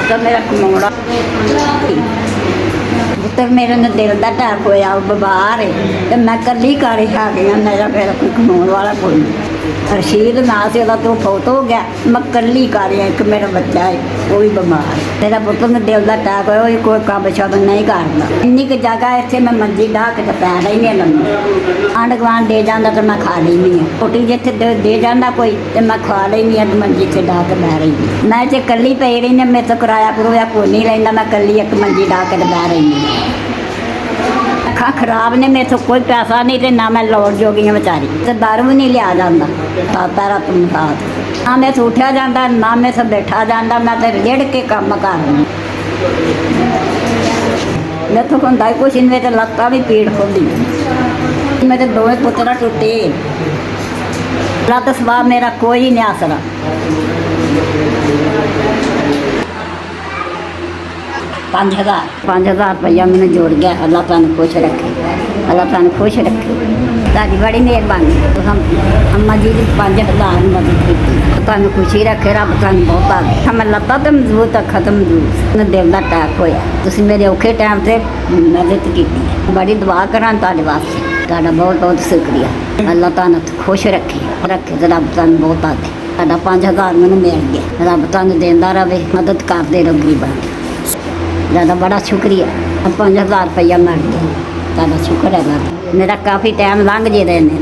ਤਾਂ ਮੇਰਾ ਕਮਾਉਣਾ ਪੁੱਤਰ ਮੇਰੇ ਨਾਲ ਦਿਲ ਦਾ ਟੈਕ ਹੋਇਆ, ਉਹ ਬਿਮਾਰ ਹੈ ਤੇ ਮੈਂ ਇਕੱਲੀ ਘਰ ਹੀ ਆ ਗਈ ਹਾਂ। ਮੇਰਾ ਫਿਰ ਕੋਈ ਕਮਾਉਣ ਵਾਲਾ ਕੋਈ ਨਹੀਂ। ਰਸ਼ੀਦ ਨਾਂ ਸੀ ਉਹਦਾ, ਤੋਂ ਫੌਤ ਹੋ ਗਿਆ। ਮੈਂ ਇਕੱਲੀ ਘਰ ਆ, ਇੱਕ ਮੇਰਾ ਬੱਚਾ ਹੈ ਉਹ ਵੀ ਬਿਮਾਰ। ਮੇਰਾ ਪੁੱਤਰ ਨੂੰ ਦਿਲ ਦਾ ਟੈਕ ਹੋਇਆ, ਉਹ ਕੋਈ ਕੰਮ ਸ਼ਬਦ ਨਹੀਂ ਕਰਦਾ। ਇੰਨੀ ਕੁ ਜਗ੍ਹਾ ਇੱਥੇ ਮੈਂ ਮੰਜੀ ਢਾਹ ਕੇ ਤਾਂ ਪੈਣਾ ਹੀ ਨਹੀਂ ਲੰਮੀ। ਆਂਢ ਗੁਆਂਢ ਦੇ ਜਾਂਦਾ ਤਾਂ ਮੈਂ ਖਾ ਲੈਂਦੀ ਹਾਂ। ਰੋਟੀ ਜਿੱਥੇ ਦੇ ਜਾਂਦਾ ਕੋਈ ਤੇ ਮੈਂ ਖਾ ਲੈਂਦੀ ਹਾਂ, ਤੇ ਮੰਜੀ 'ਤੇ ਢਾਹ ਕੇ ਬਹਿ ਰਹੀ। ਮੈਂ ਜੇ ਇਕੱਲੀ ਪਈ ਰਹੀ ਨੇ, ਮੇਰੇ ਤੋਂ ਕਿਰਾਇਆ ਕਰੂਆ ਕੋਈ ਨਹੀਂ ਰਹਿੰਦਾ। ਮੈਂ ਇਕੱਲੀ ਇੱਕ ਮੰਜੀ ਢਾਹ ਕੇ ਬਹਿ ਰਹੀ ਹਾਂ। ਅੱਖਾਂ ਖਰਾਬ ਨੇ, ਮੇਰੇ ਤੋਂ ਕੋਈ ਪੈਸਾ ਨਹੀਂ ਤੇ ਨਾ ਮੈਂ ਲੋੜ ਜੋਗੀ ਹਾਂ ਵਿਚਾਰੀ। ਤੇ ਦਾਰੂ ਵੀ ਨਹੀਂ ਲਿਆ ਜਾਂਦਾ ਪੈਰਾ ਤੋਂ ਸਾਥ। ਨਾ ਮੈਂ ਉੱਠਿਆ ਜਾਂਦਾ, ਨਾ ਮੈਂ ਬੈਠਾ ਜਾਂਦਾ। ਮੈਂ ਤਾਂ ਰੇੜ ਕੇ ਕੰਮ ਕਰਦੀ। ਮੈਥੋਂ ਹੁੰਦਾ ਹੀ ਕੁਛ ਨਹੀਂ, ਤੇ ਲੱਤਾਂ ਵੀ ਪੀੜ ਹੁੰਦੀ। ਮੇਰੇ ਦੋਵੇਂ ਪੁੱਤਰ ਟੁੱਟੇ। ਲੱਤ ਸਵਾ ਮੇਰਾ ਕੋਈ ਨਹੀਂ ਆਸਰਾ। ਪੰਜ ਹਜ਼ਾਰ ਰੁਪਈਆ ਮੈਨੂੰ ਜੋੜ ਗਿਆ। ਅੱਲਾਹ ਤੁਹਾਨੂੰ ਖੁਸ਼ ਰੱਖੇ, ਅੱਲਾਹ ਤੁਹਾਨੂੰ ਖੁਸ਼ ਰੱਖੇ। ਤੁਹਾਡੀ ਬੜੀ ਮਿਹਰਬਾਨੀ। ਅੰਮਾ ਜੀ ਦੀ 5000 ਮਦਦ ਕੀਤੀ। ਤੁਹਾਨੂੰ ਖੁਸ਼ੀ ਰੱਖੇ ਰੱਬ। ਤੁਹਾਨੂੰ ਬਹੁਤ ਮੈਂ ਲੱਤਾਂ ਤਾਂ ਮਜ਼ਬੂਤ, ਅੱਖਾਂ ਤਾਂ ਮਜ਼ਬੂਤ। ਮੈਨੂੰ ਦਿਲ ਦਾ ਅਟੈਕ ਹੋਇਆ। ਤੁਸੀਂ ਮੇਰੇ ਔਖੇ ਟਾਈਮ 'ਤੇ ਮਦਦ ਕੀਤੀ। ਬੜੀ ਦੁਆ ਕਰਾਂ ਤੁਹਾਡੇ ਵਾਸਤੇ। ਤੁਹਾਡਾ ਬਹੁਤ ਬਹੁਤ ਸ਼ੁਕਰੀਆ। ਅੱਲਾਹ ਤੁਹਾਨੂੰ ਖੁਸ਼ ਰੱਖੇ ਤੇ ਰੱਬ ਤੁਹਾਨੂੰ ਬਹੁਤ ਆਦੇ। ਤੁਹਾਡਾ 5000 ਮੈਨੂੰ ਮਿਲ ਗਿਆ। ਰੱਬ ਤੁਹਾਨੂੰ ਦਿੰਦਾ ਰਹੇ, ਮਦਦ ਕਰਦੇ ਰਹੋ ਗਰੀਬਾਂ ਦੀ। ਤੁਹਾਡਾ ਬੜਾ ਸ਼ੁਕਰੀਆ। 5000 ਰੁਪਈਆ ਮਿਲ ਗਿਆ। ਤੁਹਾਡਾ ਸ਼ੁਕਰ ਹੈ। ਮੇਰਾ ਕਾਫੀ ਟਾਈਮ ਲੰਘ ਜੇ ਰਹੇ ਨੇ।